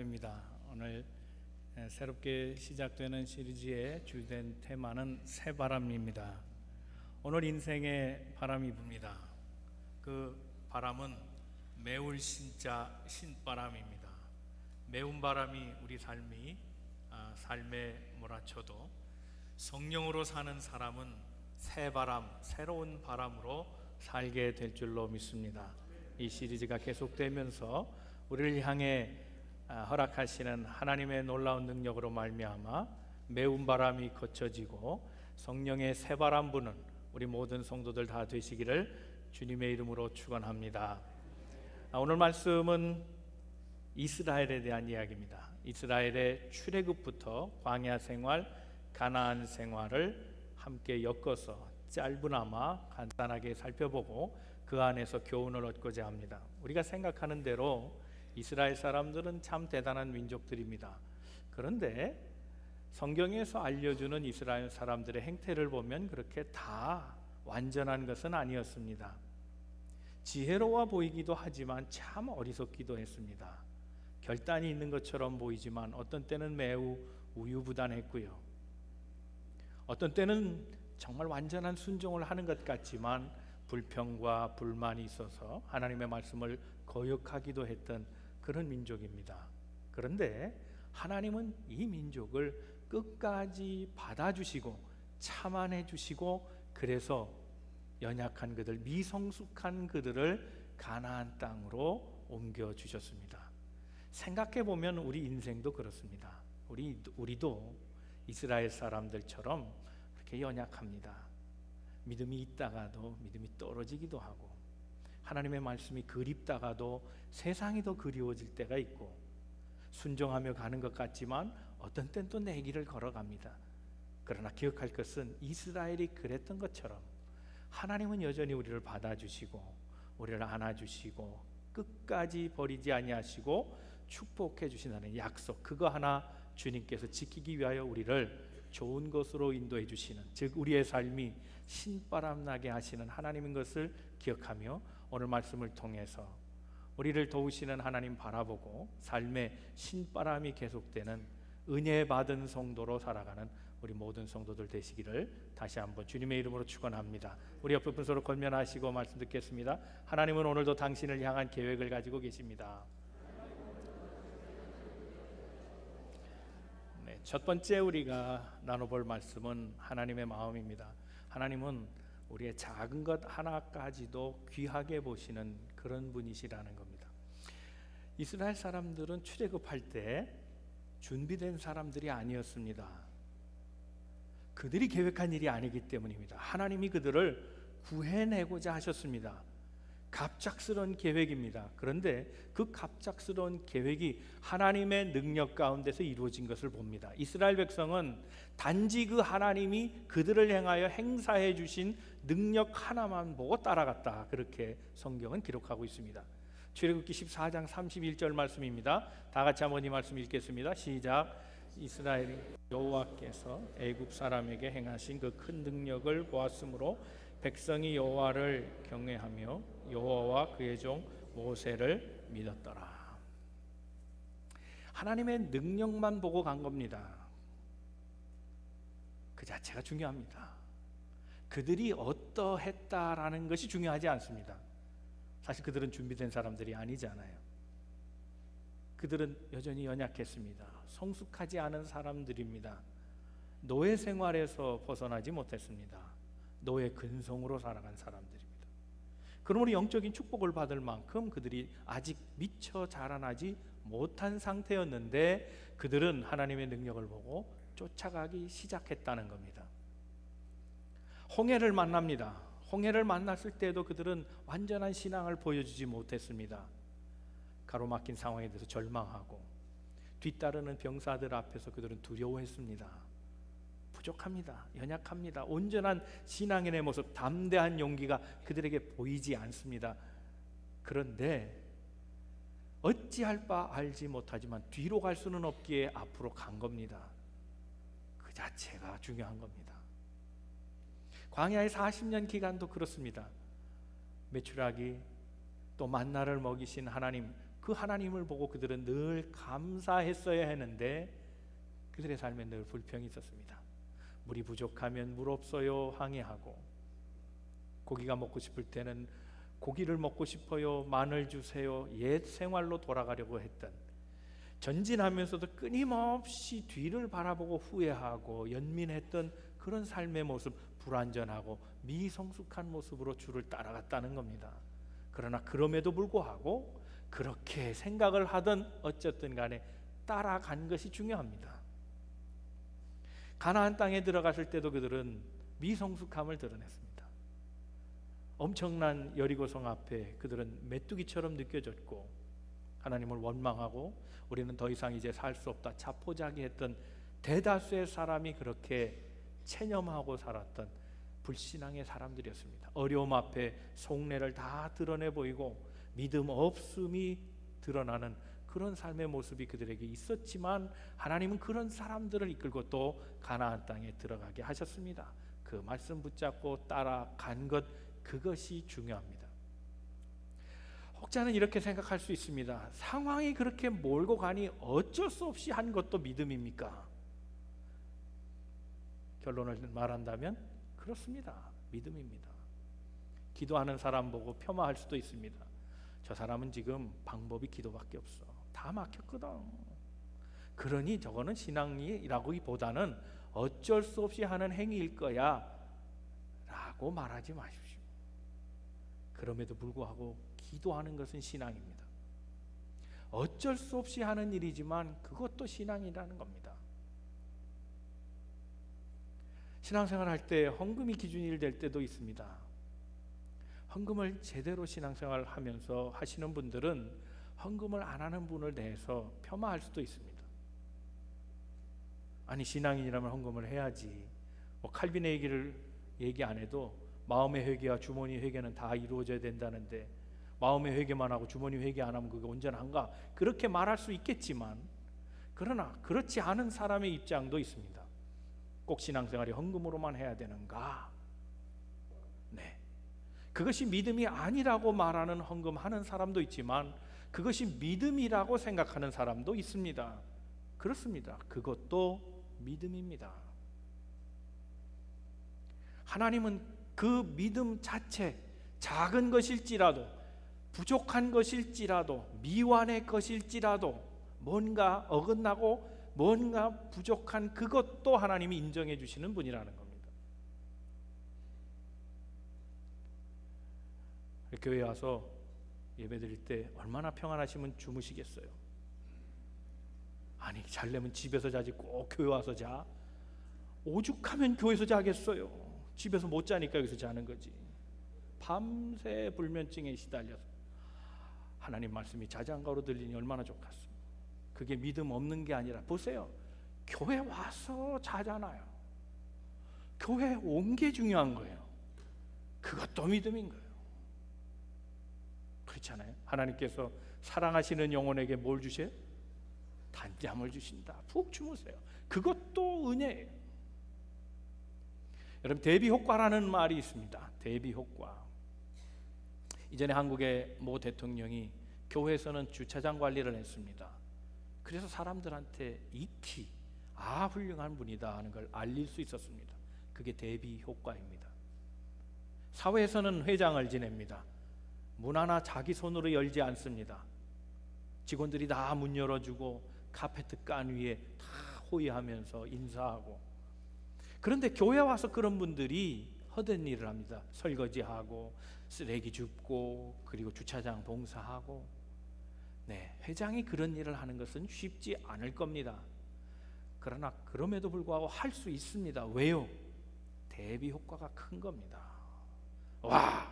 시작됩니다. 오늘 새롭게 시작되는 시리즈의 주된 테마는 새바람입니다. 오늘 인생에 바람이 붑니다. 그 바람은 매울 신자 신바람입니다. 매운 바람이 우리 삶에 몰아쳐도 성령으로 사는 사람은 새바람, 새로운 바람으로 살게 될 줄로 믿습니다. 이 시리즈가 계속되면서 우리를 향해 허락하시는 하나님의 놀라운 능력으로 말미암아 매운 바람이 거쳐지고 성령의 새바람 부는 우리 모든 성도들 다 되시기를 주님의 이름으로 축원합니다. 오늘 말씀은 이스라엘에 대한 이야기입니다. 이스라엘의 출애굽부터 광야 생활, 가나안 생활을 함께 엮어서 짧으나마 간단하게 살펴보고 그 안에서 교훈을 얻고자 합니다. 우리가 생각하는 대로 이스라엘 사람들은 참 대단한 민족들입니다. 그런데 성경에서 알려주는 이스라엘 사람들의 행태를 보면 그렇게 다 완전한 것은 아니었습니다. 지혜로워 보이기도 하지만 참 어리석기도 했습니다. 결단이 있는 것처럼 보이지만 어떤 때는 매우 우유부단했고요. 어떤 때는 정말 완전한 순종을 하는 것 같지만 불평과 불만이 있어서 하나님의 말씀을 거역하기도 했던 그런 민족입니다. 그런데 하나님은 이 민족을 끝까지 받아주시고 참아내 주시고, 그래서 연약한 그들, 미성숙한 그들을 가나안 땅으로 옮겨주셨습니다. 생각해보면 우리 인생도 그렇습니다. 우리도 이스라엘 사람들처럼 그렇게 연약합니다. 믿음이 있다가도 믿음이 떨어지기도 하고, 하나님의 말씀이 그립다가도 세상이 더 그리워질 때가 있고, 순종하며 가는 것 같지만 어떤 땐 또 내 길을 걸어갑니다. 그러나 기억할 것은 이스라엘이 그랬던 것처럼 하나님은 여전히 우리를 받아주시고 우리를 안아주시고 끝까지 버리지 아니하시고 축복해 주신다는 약속, 그거 하나 주님께서 지키기 위하여 우리를 좋은 것으로 인도해 주시는, 즉 우리의 삶이 신바람 나게 하시는 하나님인 것을 기억하며 오늘 말씀을 통해서 우리를 도우시는 하나님 바라보고 삶의 신바람이 계속되는 은혜 받은 성도로 살아가는 우리 모든 성도들 되시기를 다시 한번 주님의 이름으로 축원합니다. 우리 옆에 분 서로 권면하시고 말씀 듣겠습니다. 하나님은 오늘도 당신을 향한 계획을 가지고 계십니다. 첫 번째 우리가 나눠볼 말씀은 하나님의 마음입니다. 하나님은 우리의 작은 것 하나까지도 귀하게 보시는 그런 분이시라는 겁니다. 이스라엘 사람들은 출애굽할 때 준비된 사람들이 아니었습니다. 그들이 계획한 일이 아니기 때문입니다. 하나님이 그들을 구해내고자 하셨습니다. 갑작스러운 계획입니다. 그런데 그 갑작스러운 계획이 하나님의 능력 가운데서 이루어진 것을 봅니다. 이스라엘 백성은 단지 그 하나님이 그들을 향하여 행사해 주신 능력 하나만 보고 따라갔다, 그렇게 성경은 기록하고 있습니다. 출애굽기 14장 31절 말씀입니다. 다 같이 한번 이 말씀 읽겠습니다. 시작. 이스라엘이 여호와께서 애굽 사람에게 행하신 그 큰 능력을 보았으므로 백성이 여호와를 경외하며 여호와와 그의 종 모세를 믿었더라. 하나님의 능력만 보고 간 겁니다. 그 자체가 중요합니다. 그들이 어떠했다라는 것이 중요하지 않습니다. 사실 그들은 준비된 사람들이 아니잖아요. 그들은 여전히 연약했습니다. 성숙하지 않은 사람들입니다. 노예 생활에서 벗어나지 못했습니다. 노예 근성으로 살아간 사람들입니다. 그러므로 영적인 축복을 받을 만큼 그들이 아직 미처 자라나지 못한 상태였는데 그들은 하나님의 능력을 보고 쫓아가기 시작했다는 겁니다. 홍해를 만납니다. 홍해를 만났을 때도 그들은 완전한 신앙을 보여주지 못했습니다. 가로막힌 상황에 대해서 절망하고 뒤따르는 병사들 앞에서 그들은 두려워했습니다. 부족합니다. 연약합니다. 온전한 신앙인의 모습, 담대한 용기가 그들에게 보이지 않습니다. 그런데 어찌할 바 알지 못하지만 뒤로 갈 수는 없기에 앞으로 간 겁니다. 그 자체가 중요한 겁니다. 광야의 40년 기간도 그렇습니다. 메추라기 또 만나를 먹이신 하나님, 그 하나님을 보고 그들은 늘 감사했어야 했는데 그들의 삶에 늘 불평이 있었습니다. 물이 부족하면 물 없어요 항의하고, 고기가 먹고 싶을 때는 고기를 먹고 싶어요 마늘 주세요 옛 생활로 돌아가려고 했던, 전진하면서도 끊임없이 뒤를 바라보고 후회하고 연민했던 그런 삶의 모습, 불완전하고 미성숙한 모습으로 주를 따라갔다는 겁니다. 그러나 그럼에도 불구하고 그렇게 생각을 하든 어쨌든 간에 따라간 것이 중요합니다. 가나안 땅에 들어갔을 때도 그들은 미성숙함을 드러냈습니다. 엄청난 여리고성 앞에 그들은 메뚜기처럼 느껴졌고, 하나님을 원망하고 우리는 더 이상 이제 살 수 없다 자포자기했던 대다수의 사람이 그렇게 체념하고 살았던 불신앙의 사람들이었습니다. 어려움 앞에 속내를 다 드러내 보이고 믿음 없음이 드러나는 그런 삶의 모습이 그들에게 있었지만, 하나님은 그런 사람들을 이끌고 또 가나안 땅에 들어가게 하셨습니다. 그 말씀 붙잡고 따라간 것, 그것이 중요합니다. 혹자는 이렇게 생각할 수 있습니다. 상황이 그렇게 몰고 가니 어쩔 수 없이 한 것도 믿음입니까? 결론을 말한다면 그렇습니다. 믿음입니다. 기도하는 사람 보고 폄하할 수도 있습니다. 저 사람은 지금 방법이 기도밖에 없어. 다 막혔거든. 그러니 저거는 신앙이라기보다는 어쩔 수 없이 하는 행위일 거야 라고 말하지 마십시오. 그럼에도 불구하고 기도하는 것은 신앙입니다. 어쩔 수 없이 하는 일이지만 그것도 신앙이라는 겁니다. 신앙생활 할 때 헌금이 기준이 될 때도 있습니다. 헌금을 제대로 신앙생활 하면서 하시는 분들은 헌금을 안 하는 분을 대해서 폄하할 수도 있습니다. 아니, 신앙인이라면 헌금을 해야지. 칼빈의 얘기를 얘기 안 해도 마음의 회개와 주머니 회개는 다 이루어져야 된다는데 마음의 회개만 하고 주머니 회개 안 하면 그게 온전한가? 그렇게 말할 수 있겠지만, 그러나 그렇지 않은 사람의 입장도 있습니다. 꼭 신앙생활이 헌금으로만 해야 되는가? 네, 그것이 믿음이 아니라고 말하는 헌금하는 사람도 있지만 그것이 믿음이라고 생각하는 사람도 있습니다. 그렇습니다. 그것도 믿음입니다. 하나님은 그 믿음 자체, 작은 것일지라도, 부족한 것일지라도, 미완의 것일지라도, 뭔가 어긋나고 뭔가 부족한 그것도 하나님이 인정해 주시는 분이라는 겁니다. 교회에 와서 예배 드릴 때 얼마나 평안하시면 주무시겠어요? 아니, 자려면 집에서 자지 꼭 교회 와서 자? 오죽하면 교회에서 자겠어요? 집에서 못 자니까 여기서 자는 거지. 밤새 불면증에 시달려서 하나님 말씀이 자장가로 들리니 얼마나 좋겠습니까? 그게 믿음 없는 게 아니라, 보세요, 교회 와서 자잖아요. 교회 온 게 중요한 거예요. 그것도 믿음인 거예요. 그렇잖아요. 하나님께서 사랑하시는 영혼에게 뭘 주세요? 단잠을 주신다. 푹 주무세요. 그것도 은혜예요. 여러분, 대비 효과라는 말이 있습니다. 대비 효과. 이전에 한국의 모 대통령이 교회에서는 주차장 관리를 했습니다. 그래서 사람들한테 익히 훌륭한 분이다 하는 걸 알릴 수 있었습니다. 그게 대비 효과입니다. 사회에서는 회장을 지냅니다. 문 하나 자기 손으로 열지 않습니다. 직원들이 다 문 열어주고 카페트 깐 위에 다 호의하면서 인사하고. 그런데 교회 와서 그런 분들이 허된 일을 합니다. 설거지하고 쓰레기 줍고 그리고 주차장 봉사하고. 네, 회장이 그런 일을 하는 것은 쉽지 않을 겁니다. 그러나 그럼에도 불구하고 할 수 있습니다. 왜요? 대비 효과가 큰 겁니다. 와,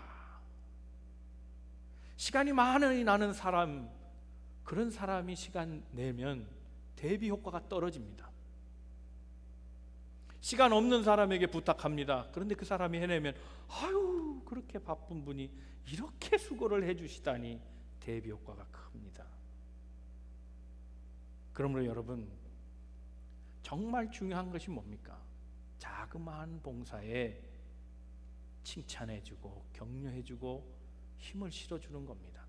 시간이 많이 나는 사람, 그런 사람이 시간 내면 대비 효과가 떨어집니다. 시간 없는 사람에게 부탁합니다. 그런데 그 사람이 해내면, 아유, 그렇게 바쁜 분이 이렇게 수고를 해주시다니 대비 효과가 큽니다. 그러므로 여러분, 정말 중요한 것이 뭡니까? 자그마한 봉사에 칭찬해주고 격려해주고 힘을 실어주는 겁니다.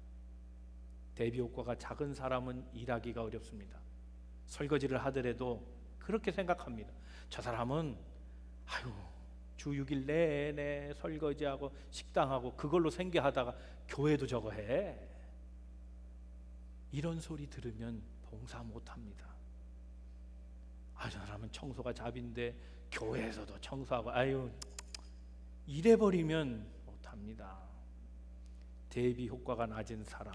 대비 효과가 작은 사람은 일하기가 어렵습니다. 설거지를 하더라도 그렇게 생각합니다. 저 사람은 주 6일 내내 설거지하고 식당하고 그걸로 생계하다가 교회도 저거 해. 이런 소리 들으면 봉사 못합니다. 저 사람은 청소가 잡인데 교회에서도 청소하고 이래버리면 못합니다. 대비 효과가 낮은 사람,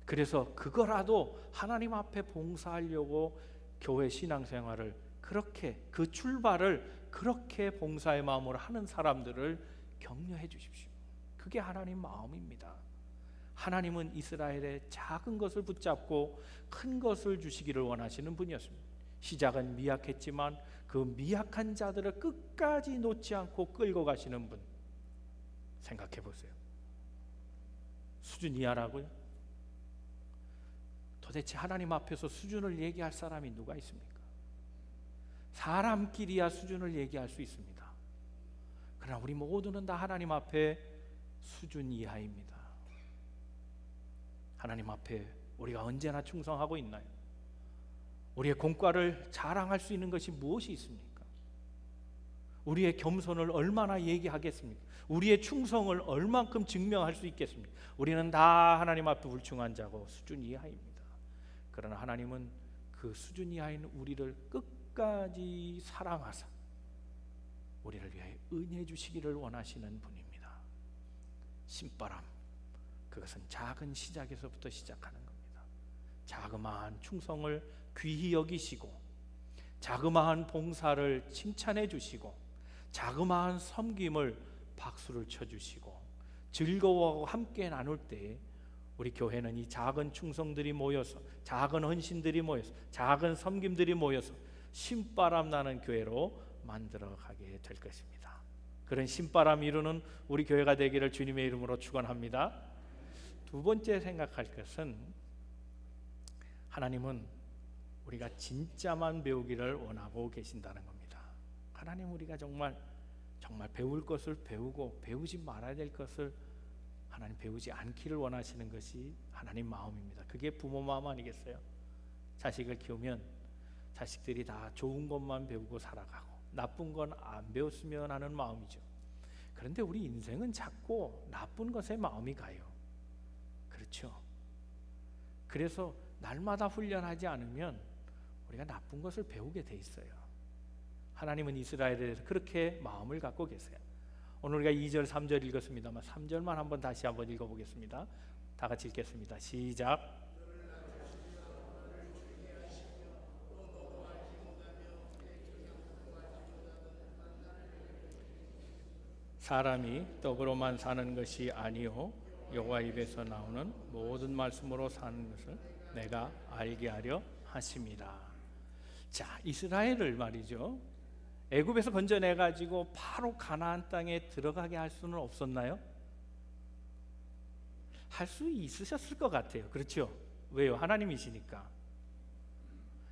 그래서 그거라도 하나님 앞에 봉사하려고 교회 신앙생활을 그렇게, 그 출발을 그렇게 봉사의 마음으로 하는 사람들을 격려해 주십시오. 그게 하나님 마음입니다. 하나님은 이스라엘의 작은 것을 붙잡고 큰 것을 주시기를 원하시는 분이었습니다. 시작은 미약했지만 그 미약한 자들을 끝까지 놓지 않고 끌고 가시는 분. 생각해 보세요. 수준 이하라고요? 도대체 하나님 앞에서 수준을 얘기할 사람이 누가 있습니까? 사람끼리야 수준을 얘기할 수 있습니다. 그러나 우리 모두는 다 하나님 앞에 수준 이하입니다. 하나님 앞에 우리가 언제나 충성하고 있나요? 우리의 공과를 자랑할 수 있는 것이 무엇이 있습니까? 우리의 겸손을 얼마나 얘기하겠습니까? 우리의 충성을 얼만큼 증명할 수 있겠습니까? 우리는 다 하나님 앞에 불충한 자고 수준 이하입니다. 그러나 하나님은 그 수준 이하인 우리를 끝까지 사랑하사 우리를 위해 은혜 주시기를 원하시는 분입니다. 신바람, 그것은 작은 시작에서부터 시작하는 겁니다. 자그마한 충성을 귀히 여기시고, 자그마한 봉사를 칭찬해 주시고, 자그마한 섬김을 박수를 쳐주시고, 즐거워하고 함께 나눌 때 우리 교회는 이 작은 충성들이 모여서, 작은 헌신들이 모여서, 작은 섬김들이 모여서 신바람 나는 교회로 만들어가게 될 것입니다. 그런 신바람 이루는 우리 교회가 되기를 주님의 이름으로 축원합니다. 두 번째 생각할 것은, 하나님은 우리가 진짜만 배우기를 원하고 계신다는 겁니다. 하나님, 우리가 정말 배울 것을 배우고 배우지 말아야 될 것을 하나님 배우지 않기를 원하시는 것이 하나님 마음입니다. 그게 부모 마음 아니겠어요? 자식을 키우면 자식들이 다 좋은 것만 배우고 살아가고 나쁜 건 안 배웠으면 하는 마음이죠. 그런데 우리 인생은 자꾸 나쁜 것에 마음이 가요. 그렇죠? 그래서 날마다 훈련하지 않으면 우리가 나쁜 것을 배우게 돼 있어요. 하나님은 이스라엘에 대해서 그렇게 마음을 갖고 계세요. 오늘 우리가 2절 3절 읽었습니다만 3절만 한번 다시 한번 읽어보겠습니다. 다 같이 읽겠습니다. 시작. 사람이 떡으로만 사는 것이 아니요 여호와 입에서 나오는 모든 말씀으로 사는 것을 내가 알게 하려 하심이라. 자, 이스라엘을 말이죠, 애굽에서 건져내 가지고 바로 가나안 땅에 들어가게 할 수는 없었나요? 할 수 있으셨을 것 같아요. 그렇죠? 왜요? 하나님이시니까.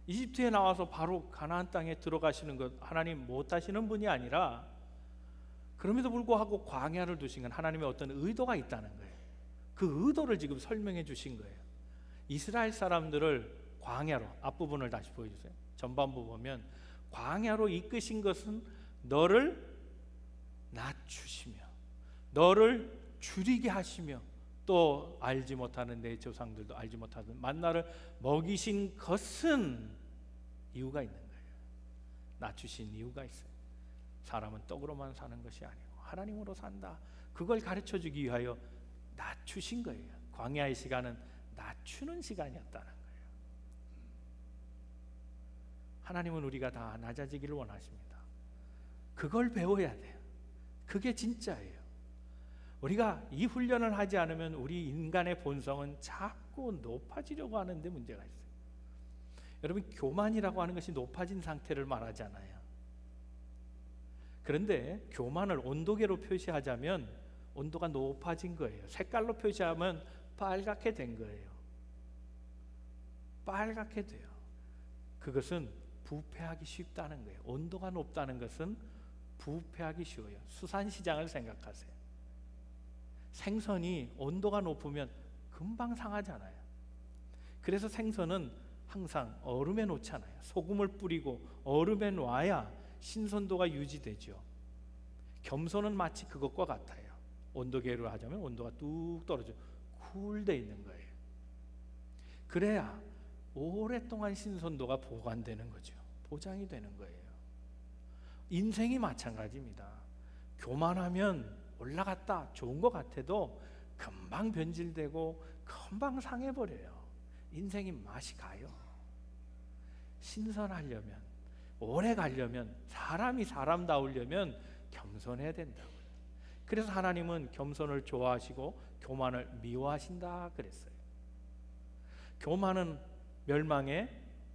이집트에 나와서 바로 가나안 땅에 들어가시는 것 하나님 못 하시는 분이 아니라, 그럼에도 불구하고 광야를 두신 건 하나님의 어떤 의도가 있다는 거예요. 그 의도를 지금 설명해 주신 거예요. 이스라엘 사람들을 광야로, 앞부분을 다시 보여주세요. 전반부 보면 광야로 이끄신 것은 너를 낮추시며 너를 줄이게 하시며 또 알지 못하는 내 조상들도 알지 못하는 만나를 먹이신 것은 이유가 있는 거예요. 낮추신 이유가 있어요. 사람은 떡으로만 사는 것이 아니고 하나님으로 산다, 그걸 가르쳐주기 위하여 낮추신 거예요. 광야의 시간은 낮추는 시간이었다는 거예요. 하나님은 우리가 다 낮아지기를 원하십니다. 그걸 배워야 돼요. 그게 진짜예요. 우리가 이 훈련을 하지 않으면 우리 인간의 본성은 자꾸 높아지려고 하는데 문제가 있어요. 여러분, 교만이라고 하는 것이 높아진 상태를 말하잖아요. 그런데 교만을 온도계로 표시하자면 온도가 높아진 거예요. 색깔로 표시하면 빨갛게 된 거예요. 빨갛게 돼요. 그것은 부패하기 쉽다는 거예요. 온도가 높다는 것은 부패하기 쉬워요. 수산시장을 생각하세요. 생선이 온도가 높으면 금방 상하잖아요. 그래서 생선은 항상 얼음에 놓잖아요. 소금을 뿌리고 얼음에 놔야 신선도가 유지되죠. 겸손은 마치 그것과 같아요. 온도계로 하자면 온도가 뚝 떨어져 쿨되어 있는 거예요. 그래야 오랫동안 신선도가 보관되는 거죠. 보장이 되는 거예요. 인생이 마찬가지입니다. 교만하면 올라갔다 좋은 것 같아도 금방 변질되고 금방 상해버려요. 인생이 맛이 가요. 신선하려면, 오래 가려면, 사람이 사람다우려면 겸손해야 된다고요. 그래서 하나님은 겸손을 좋아하시고 교만을 미워하신다 그랬어요. 교만은 멸망의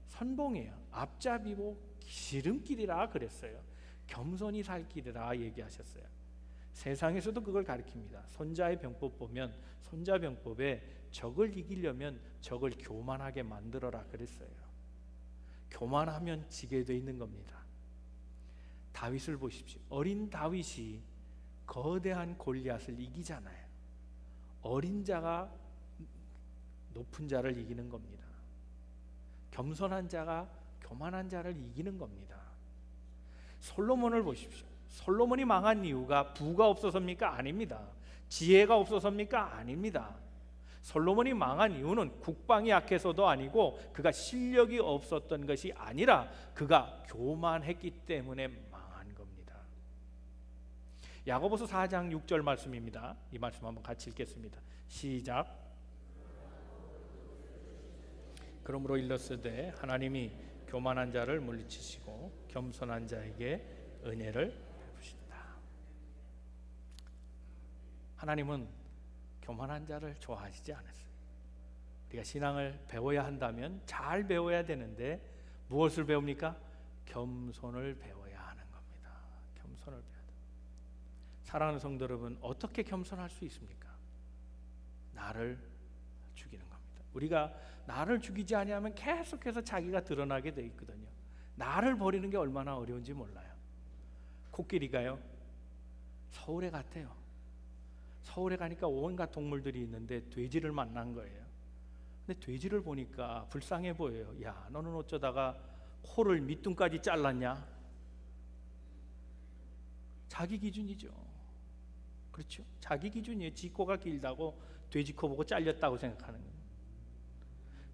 선봉이에요. 앞잡이고 지름길이라 그랬어요. 겸손히 살 길이라 얘기하셨어요. 세상에서도 그걸 가르칩니다. 손자의 병법 보면 손자 병법에 적을 이기려면 적을 교만하게 만들어라 그랬어요. 교만하면 지게 돼 있는 겁니다. 다윗을 보십시오. 어린 다윗이 거대한 골리앗을 이기잖아요. 어린 자가 높은 자를 이기는 겁니다. 겸손한 자가 교만한 자를 이기는 겁니다. 솔로몬을 보십시오. 솔로몬이 망한 이유가 부가 없어서입니까? 아닙니다. 지혜가 없어서입니까? 아닙니다. 솔로몬이 망한 이유는 국방이 약해서도 아니고 그가 실력이 없었던 것이 아니라 그가 교만했기 때문에 망한 겁니다. 야고보서 4장 6절 말씀입니다. 이 말씀 한번 같이 읽겠습니다. 시작. 그러므로 일렀으되 하나님이 교만한 자를 물리치시고 겸손한 자에게 은혜를 베푸신다. 하나님은 교만한 자를 좋아하시지 않았어요. 우리가 신앙을 배워야 한다면 잘 배워야 되는데 무엇을 배웁니까? 겸손을 배워야 하는 겁니다. 겸손을 배워야 돼요. 사랑하는 성도 여러분, 어떻게 겸손할 수 있습니까? 나를 죽이는 겁니다. 우리가 나를 죽이지 아니하면 계속해서 자기가 드러나게 돼 있거든요. 나를 버리는 게 얼마나 어려운지 몰라요. 코끼리가요, 서울에 갔대요. 서울에 가니까 온갖 동물들이 있는데 돼지를 만난 거예요. 근데 돼지를 보니까 불쌍해 보여요. 야, 너는 어쩌다가 코를 밑둥까지 잘랐냐? 자기 기준이죠. 그렇죠? 자기 기준이에요. 지 코가 길다고 돼지 코 보고 잘렸다고 생각하는 거예요.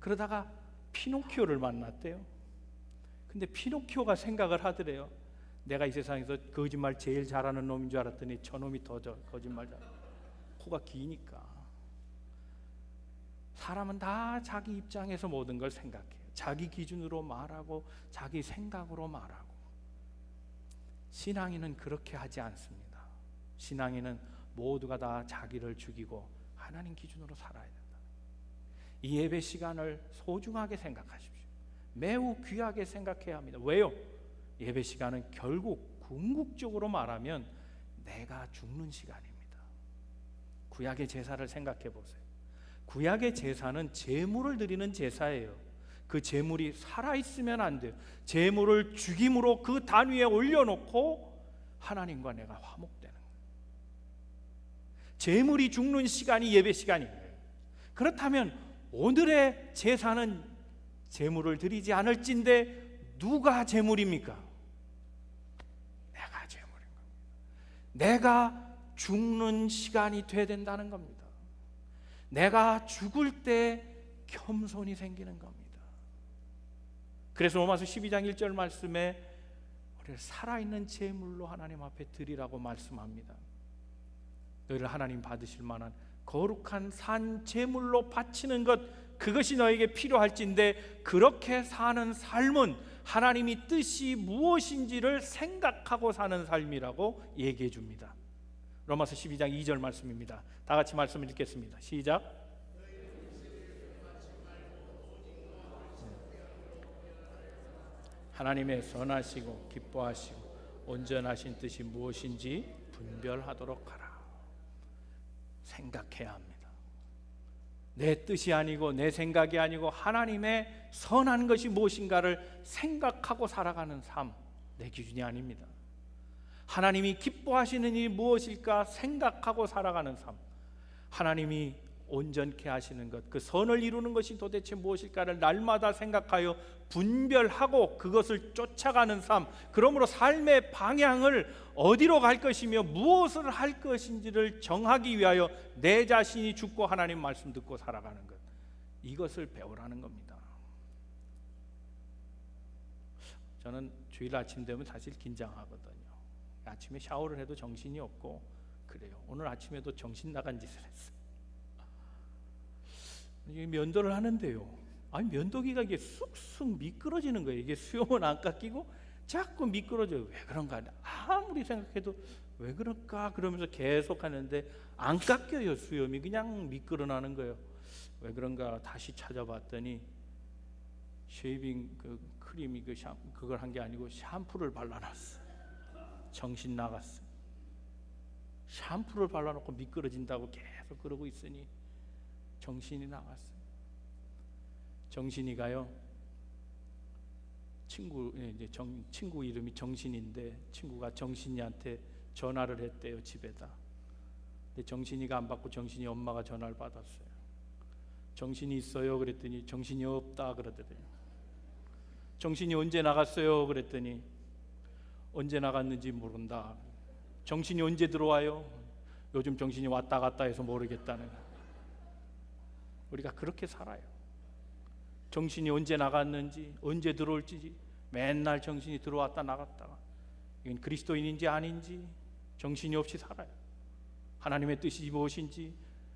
그러다가 피노키오를 만났대요. 근데 피노키오가 생각을 하더래요. 내가 이 세상에서 거짓말 제일 잘하는 놈인 줄 알았더니 저놈이 더 거짓말 잘해. 코가 기니까. 사람은 다 자기 입장에서 모든 걸 생각해요. 자기 기준으로 말하고 자기 생각으로 말하고. 신앙인은 그렇게 하지 않습니다. 신앙인은 모두가 다 자기를 죽이고 하나님 기준으로 살아야 된다. 이 예배 시간을 소중하게 생각하십시오. 매우 귀하게 생각해야 합니다. 왜요? 예배 시간은 결국 궁극적으로 말하면 내가 죽는 시간입니다. 구약의 제사를 생각해 보세요. 구약의 제사는 제물을 드리는 제사예요. 그 제물이 살아있으면 안 돼요. 제물을 죽임으로 그 단 위에 올려놓고 하나님과 내가 화목되는 거예요. 제물이 죽는 시간이 예배 시간이에요. 그렇다면 오늘의 제사는 제물을 드리지 않을진데 누가 제물입니까? 내가 제물인 겁니다. 내가 죽는 시간이 돼야 된다는 겁니다. 내가 죽을 때 겸손이 생기는 겁니다. 그래서 로마서 12장 1절 말씀에 우리를 살아있는 제물로 하나님 앞에 드리라고 말씀합니다. 너희를 하나님 받으실 만한 거룩한 산 제물로 바치는 것, 그것이 너에게 필요할진데 그렇게 사는 삶은 하나님이 뜻이 무엇인지를 생각하고 사는 삶이라고 얘기해 줍니다. 로마서 12장 2절 말씀입니다. 다 같이 말씀 읽겠습니다. 시작. 하나님의 선하시고 기뻐하시고 온전하신 뜻이 무엇인지 분별하도록 하라. 생각해야 합니다. 내 뜻이 아니고 내 생각이 아니고 하나님의 선한 것이 무엇인가를 생각하고 살아가는 삶, 내 기준이 아닙니다. 하나님이 기뻐하시는 일이 무엇일까 생각하고 살아가는 삶, 하나님이 온전케 하시는 것, 그 선을 이루는 것이 도대체 무엇일까를 날마다 생각하여 분별하고 그것을 쫓아가는 삶, 그러므로 삶의 방향을 어디로 갈 것이며 무엇을 할 것인지를 정하기 위하여 내 자신이 죽고 하나님 말씀 듣고 살아가는 것, 이것을 배우라는 겁니다. 저는 주일 아침 되면 사실 긴장하거든요. 아침에 샤워를 해도 정신이 없고 그래요. 오늘 아침에도 정신 나간 짓을 했어요. 면도를 하는데요, 아니 면도기가 이게 쑥쑥 미끄러지는 거예요. 이게 수염은 안 깎이고 자꾸 미끄러져요. 왜 그런가? 아무리 생각해도 왜 그럴까? 그러면서 계속 하는데 안 깎여요. 수염이 그냥 미끄러나는 거예요. 왜 그런가? 다시 찾아봤더니 쉐이빙 그 크림이 그걸 한 게 아니고 샴푸를 발라놨어. 정신 나갔어. 샴푸를 발라놓고 미끄러진다고 계속 그러고 있으니 정신이 나갔어요. 정신이가요, 친구 이름이 정신인데 친구가 정신이한테 전화를 했대요, 집에다. 근데 정신이가 안 받고 정신이 엄마가 전화를 받았어요. 정신이 있어요? 그랬더니 정신이 없다 그러더래요. 정신이 언제 나갔어요? 그랬더니 언제 나갔는지 모른다. 정신이 언제 들어와요? 요즘 정신이 왔다 갔다 해서 모르겠다는 거예요. 우리가 그렇게 살아요. 정신이 언제 나갔는지, 언제 들어올지 맨날 정신이 들어왔다 나갔다가, 이건 그리스도인인지 아닌지 정신이 없이 살아요. 하나님의 뜻이 무엇인지,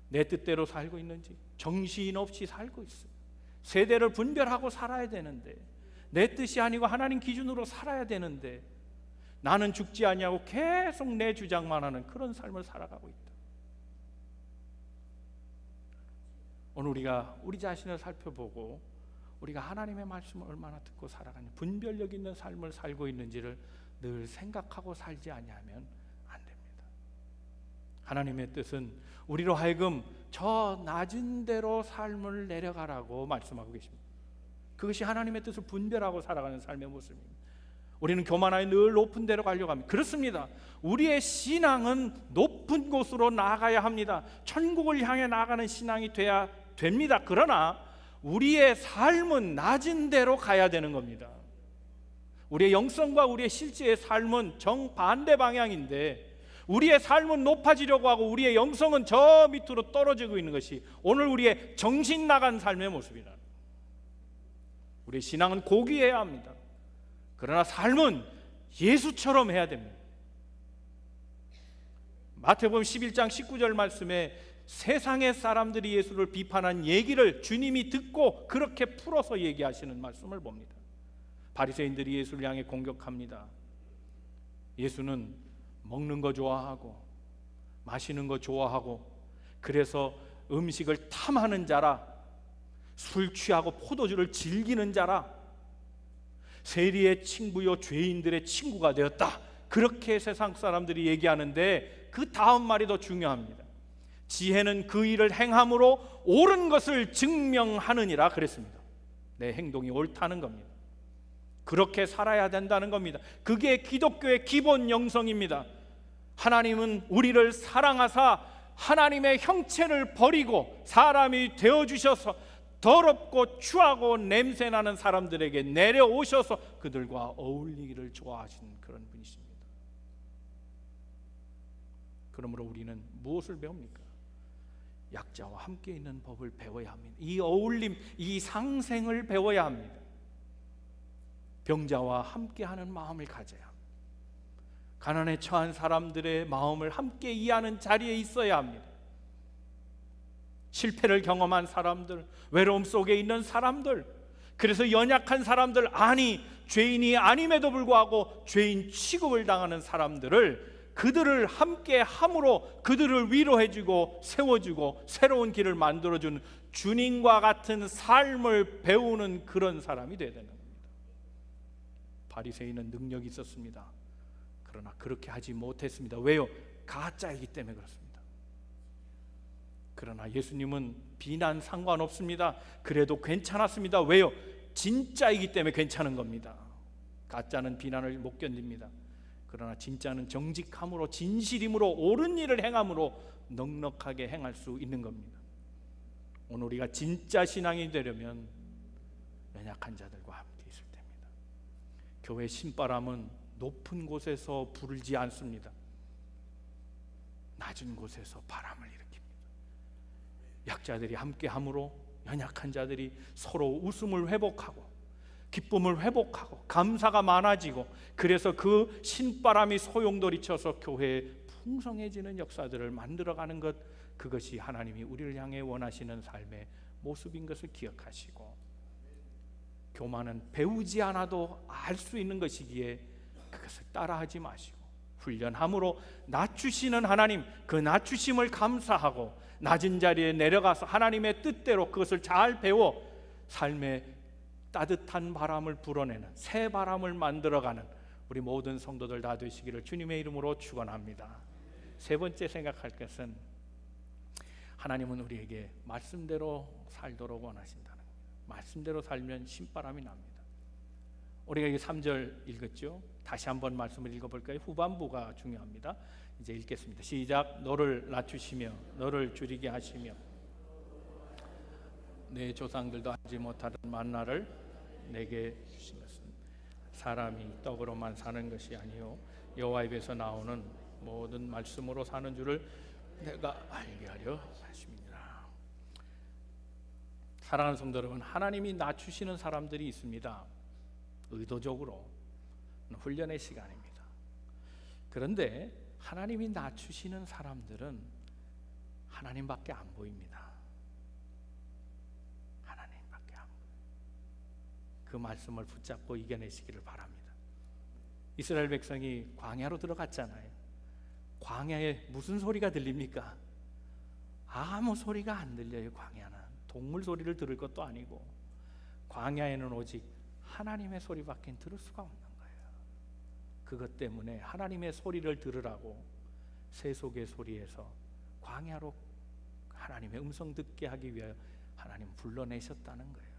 내 뜻대로 살고 있는지 정신없이 살고 있어요. 세대를 분별하고 살아야 되는데, 내 뜻이 아니고 하나님 기준으로 살아야 되는데 나는 죽지 아니하고 계속 내 주장만 하는 그런 삶을 살아가고 있다. 오늘 우리가 우리 자신을 살펴보고 우리가 하나님의 말씀을 얼마나 듣고 살아가냐, 분별력 있는 삶을 살고 있는지를 늘 생각하고 살지 아니하면 안 됩니다. 하나님의 뜻은 우리로 하여금 저 낮은 데로 삶을 내려가라고 말씀하고 계십니다. 그것이 하나님의 뜻을 분별하고 살아가는 삶의 모습입니다. 우리는 교만하여 늘 높은 데로 가려고 합니다. 그렇습니다. 우리의 신앙은 높은 곳으로 나아가야 합니다. 천국을 향해 나아가는 신앙이 돼야 됩니다. 그러나 우리의 삶은 낮은 데로 가야 되는 겁니다. 우리의 영성과 우리의 실제의 삶은 정반대 방향인데, 우리의 삶은 높아지려고 하고 우리의 영성은 저 밑으로 떨어지고 있는 것이 오늘 우리의 정신 나간 삶의 모습이다. 우리의 신앙은 고귀해야 합니다. 그러나 삶은 예수처럼 해야 됩니다. 마태복음 11장 19절 말씀에 세상의 사람들이 예수를 비판한 얘기를 주님이 듣고 그렇게 풀어서 얘기하시는 말씀을 봅니다. 바리새인들이 예수를 향해 공격합니다. 예수는 먹는 거 좋아하고 마시는 거 좋아하고 그래서 음식을 탐하는 자라, 술 취하고 포도주를 즐기는 자라, 세리의 친구요 죄인들의 친구가 되었다. 그렇게 세상 사람들이 얘기하는데 그 다음 말이 더 중요합니다. 지혜는 그 일을 행함으로 옳은 것을 증명하느니라 그랬습니다. 내 행동이 옳다는 겁니다. 그렇게 살아야 된다는 겁니다. 그게 기독교의 기본 영성입니다. 하나님은 우리를 사랑하사 하나님의 형체를 버리고 사람이 되어주셔서 더럽고 추하고 냄새나는 사람들에게 내려오셔서 그들과 어울리기를 좋아하시는 그런 분이십니다. 그러므로 우리는 무엇을 배웁니까? 약자와 함께 있는 법을 배워야 합니다. 이 어울림, 이 상생을 배워야 합니다. 병자와 함께하는 마음을 가져야 합니다. 가난에 처한 사람들의 마음을 함께 이해하는 자리에 있어야 합니다. 실패를 경험한 사람들, 외로움 속에 있는 사람들, 그래서 연약한 사람들, 아니 죄인이 아님에도 불구하고 죄인 취급을 당하는 사람들을, 그들을 함께 함으로 그들을 위로해주고 세워주고 새로운 길을 만들어주는 주님과 같은 삶을 배우는 그런 사람이 되어야 되는 겁니다. 바리새인은 능력이 있었습니다. 그러나 그렇게 하지 못했습니다. 왜요? 가짜이기 때문에 그렇습니다. 그러나 예수님은 비난 상관없습니다. 그래도 괜찮았습니다. 왜요? 진짜이기 때문에 괜찮은 겁니다. 가짜는 비난을 못 견딥니다. 그러나 진짜는 정직함으로 진실임으로 옳은 일을 행함으로 넉넉하게 행할 수 있는 겁니다. 오늘 우리가 진짜 신앙이 되려면 연약한 자들과 함께 있을 때입니다. 교회 신바람은 높은 곳에서 불지 않습니다. 낮은 곳에서 바람을 일으킵니다. 약자들이 함께함으로 연약한 자들이 서로 웃음을 회복하고 기쁨을 회복하고 감사가 많아지고, 그래서 그 신바람이 소용돌이쳐서 교회에 풍성해지는 역사들을 만들어가는 것, 그것이 하나님이 우리를 향해 원하시는 삶의 모습인 것을 기억하시고, 교만은 배우지 않아도 알 수 있는 것이기에 그것을 따라하지 마시고, 훈련함으로 낮추시는 하나님, 그 낮추심을 감사하고 낮은 자리에 내려가서 하나님의 뜻대로 그것을 잘 배워 삶의 따뜻한 바람을 불어내는 새 바람을 만들어가는 우리 모든 성도들 다 되시기를 주님의 이름으로 축원합니다. 세 번째 생각할 것은, 하나님은 우리에게 말씀대로 살도록 원하신다는 겁니다. 말씀대로 살면 신바람이 납니다. 우리가 이게 3절 읽었죠? 다시 한번 말씀을 읽어볼까요? 후반부가 중요합니다. 이제 읽겠습니다. 시작. 너를 낮추시며 너를 줄이게 하시며 내 조상들도 하지 못하던 만나를 내게 주신 것은 사람이 떡으로만 사는 것이 아니요 여호와 입에서 나오는 모든 말씀으로 사는 줄을 내가 알게 하려 하십니다. 사랑하는 성도 여러분, 하나님이 낮추시는 사람들이 있습니다. 의도적으로 훈련의 시간입니다. 그런데 하나님이 낮추시는 사람들은 하나님밖에 안 보입니다. 하나님밖에 안 보여요. 그 말씀을 붙잡고 이겨내시기를 바랍니다. 이스라엘 백성이 광야로 들어갔잖아요. 광야에 무슨 소리가 들립니까? 아무 소리가 안 들려요. 광야는 동물 소리를 들을 것도 아니고, 광야에는 오직 하나님의 소리밖에 들을 수가 없는 거예요. 그것 때문에 하나님의 소리를 들으라고 세속의 소리에서 광야로 하나님의 음성 듣게 하기 위하여 하나님 불러내셨다는 거예요.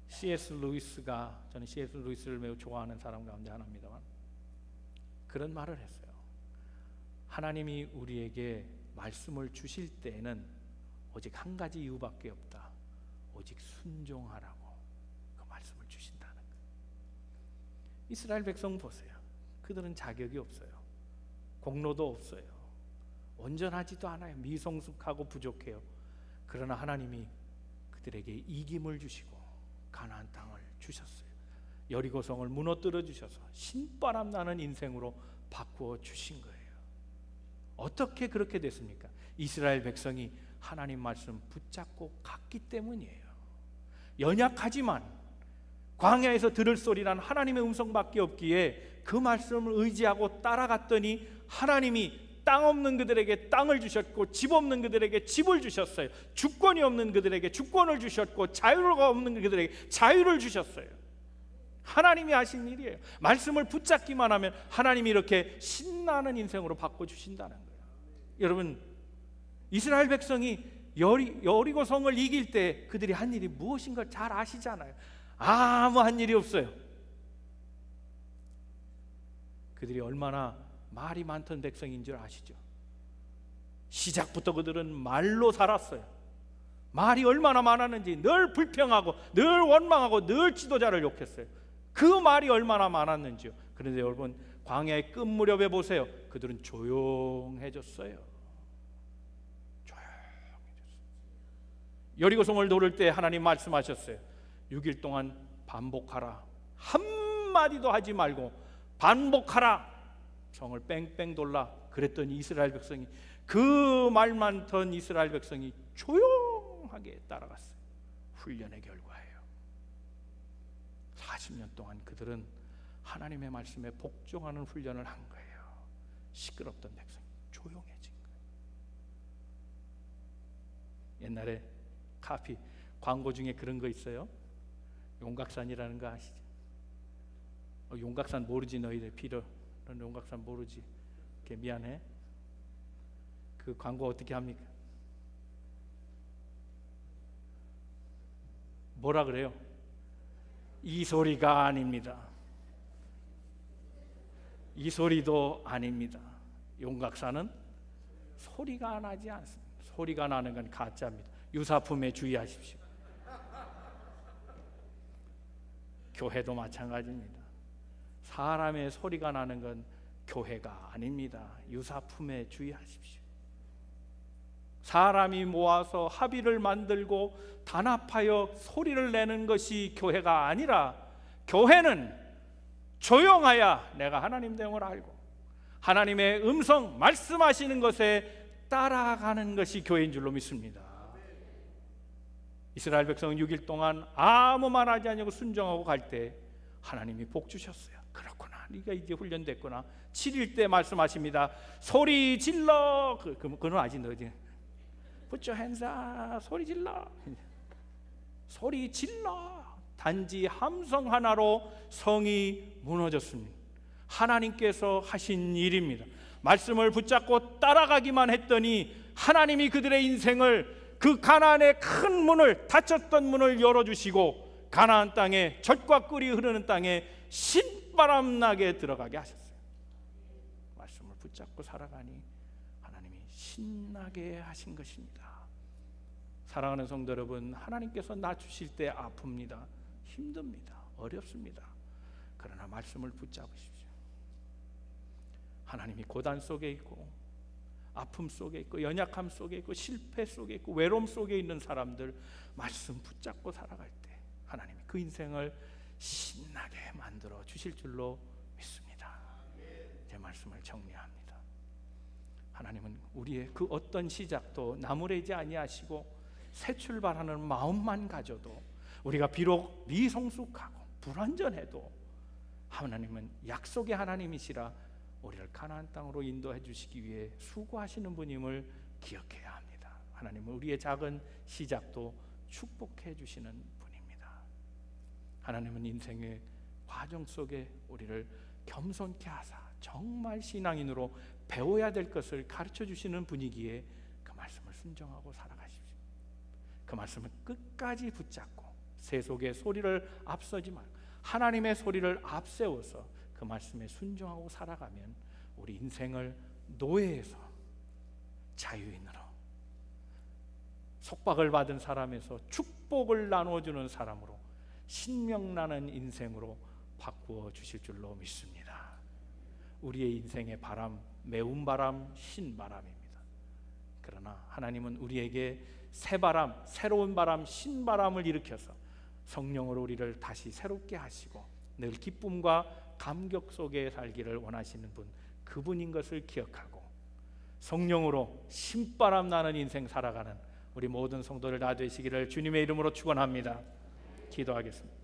C.S. 루이스가, 저는 C.S. 루이스를 매우 좋아하는 사람 가운데 하나입니다만, 그런 말을 했어요. 하나님이 우리에게 말씀을 주실 때에는 오직 한 가지 이유밖에 없다. 오직 순종하라고 그 말씀을 주신다는 거예요. 이스라엘 백성 보세요. 그들은 자격이 없어요. 공로도 없어요. 온전하지도 않아요. 미성숙하고 부족해요. 그러나 하나님이 그들에게 이김을 주시고 가나안 땅을 주셨어요. 여리고성을 무너뜨려 주셔서 신바람 나는 인생으로 바꾸어 주신 거예요. 어떻게 그렇게 됐습니까? 이스라엘 백성이 하나님 말씀 붙잡고 갔기 때문이에요. 연약하지만 광야에서 들을 소리란 하나님의 음성밖에 없기에 그 말씀을 의지하고 따라갔더니 하나님이 땅 없는 그들에게 땅을 주셨고 집 없는 그들에게 집을 주셨어요. 주권이 없는 그들에게 주권을 주셨고 자유가 없는 그들에게 자유를 주셨어요. 하나님이 하신 일이에요. 말씀을 붙잡기만 하면 하나님이 이렇게 신나는 인생으로 바꿔주신다는 거예요. 여러분, 이스라엘 백성이 여리고성을 이길 때 그들이 한 일이 무엇인가 잘 아시잖아요. 아무 한 일이 없어요. 그들이 얼마나 말이 많던 백성인 줄 아시죠? 시작부터 그들은 말로 살았어요. 말이 얼마나 많았는지, 늘 불평하고 늘 원망하고 늘 지도자를 욕했어요. 그 말이 얼마나 많았는지요. 그런데 여러분, 광야의 끝 무렵에 보세요. 그들은 조용해졌어요. 여리고성을 도를 때 하나님 말씀하셨어요. 6일 동안 반복하라. 한마디도 하지 말고 반복하라. 성을 뺑뺑 돌라. 그랬더니 이스라엘 백성이, 그 말만 던 이스라엘 백성이 조용하게 따라갔어요. 훈련의 결과예요. 40년 동안 그들은 하나님의 말씀에 복종하는 훈련을 한 거예요. 시끄럽던 백성이 조용해진 거예요. 옛날에 카피 광고 중에 그런 거 있어요. 용각산이라는 거 아시죠? 용각산 모르지 너희들 피러. 넌 용각산 모르지. 미안해. 그 광고 어떻게 합니까? 뭐라 그래요? 이 소리가 아닙니다. 이 소리도 아닙니다. 용각산은 소리가 나지 않습니다. 소리가 나는 건 가짜입니다. 유사품에 주의하십시오. 교회도 마찬가지입니다. 사람의 소리가 나는 건 교회가 아닙니다. 유사품에 주의하십시오. 사람이 모아서 합의를 만들고 단합하여 소리를 내는 것이 교회가 아니라, 교회는 조용하여 내가 하나님 내용을 알고 하나님의 음성 말씀하시는 것에 따라가는 것이 교회인 줄로 믿습니다. 이스라엘 백성은 6일 동안 아무 말하지 않고 순종하고 갈 때 하나님이 복 주셨어요. 그렇구나, 네가 이제 훈련됐구나. 7일 때 말씀하십니다. 소리 질러. 그건 아직 너지. Put your hands up. 소리 질러. 소리 질러. 단지 함성 하나로 성이 무너졌습니다. 하나님께서 하신 일입니다. 말씀을 붙잡고 따라가기만 했더니 하나님이 그들의 인생을, 그 가나안의 큰 문을, 닫혔던 문을 열어주시고 가나안 땅에, 젖과 꿀이 흐르는 땅에 신바람 나게 들어가게 하셨어요. 말씀을 붙잡고 살아가니 하나님이 신나게 하신 것입니다. 사랑하는 성도 여러분, 하나님께서 낮추실 때 아픕니다. 힘듭니다. 어렵습니다. 그러나 말씀을 붙잡으십시오. 하나님이 고단 속에 있고 아픔 속에 있고 연약함 속에 있고 실패 속에 있고 외로움 속에 있는 사람들, 말씀 붙잡고 살아갈 때 하나님이 그 인생을 신나게 만들어 주실 줄로 믿습니다. 제 말씀을 정리합니다. 하나님은 우리의 그 어떤 시작도 나무래지 아니하시고 새 출발하는 마음만 가져도, 우리가 비록 미성숙하고 불완전해도 하나님은 약속의 하나님이시라 우리를 가나안 땅으로 인도해 주시기 위해 수고하시는 분임을 기억해야 합니다. 하나님은 우리의 작은 시작도 축복해 주시는 분입니다. 하나님은 인생의 과정 속에 우리를 겸손케 하사 정말 신앙인으로 배워야 될 것을 가르쳐 주시는 분이기에 그 말씀을 순종하고 살아가십시오. 그 말씀을 끝까지 붙잡고 세속의 소리를 앞서지 말고 하나님의 소리를 앞세워서 그 말씀에 순종하고 살아가면 우리 인생을 노예에서 자유인으로, 속박을 받은 사람에서 축복을 나눠주는 사람으로, 신명나는 인생으로 바꾸어 주실 줄로 믿습니다. 우리의 인생의 바람, 매운 바람, 신바람입니다. 그러나 하나님은 우리에게 새바람, 새로운 바람, 신바람을 일으켜서 성령으로 우리를 다시 새롭게 하시고 늘 기쁨과 감격 속에 살기를 원하시는 분, 그분인 것을 기억하고 성령으로 신바람 나는 인생 살아가는 우리 모든 성도들 다 되시기를 주님의 이름으로 축원합니다. 기도하겠습니다.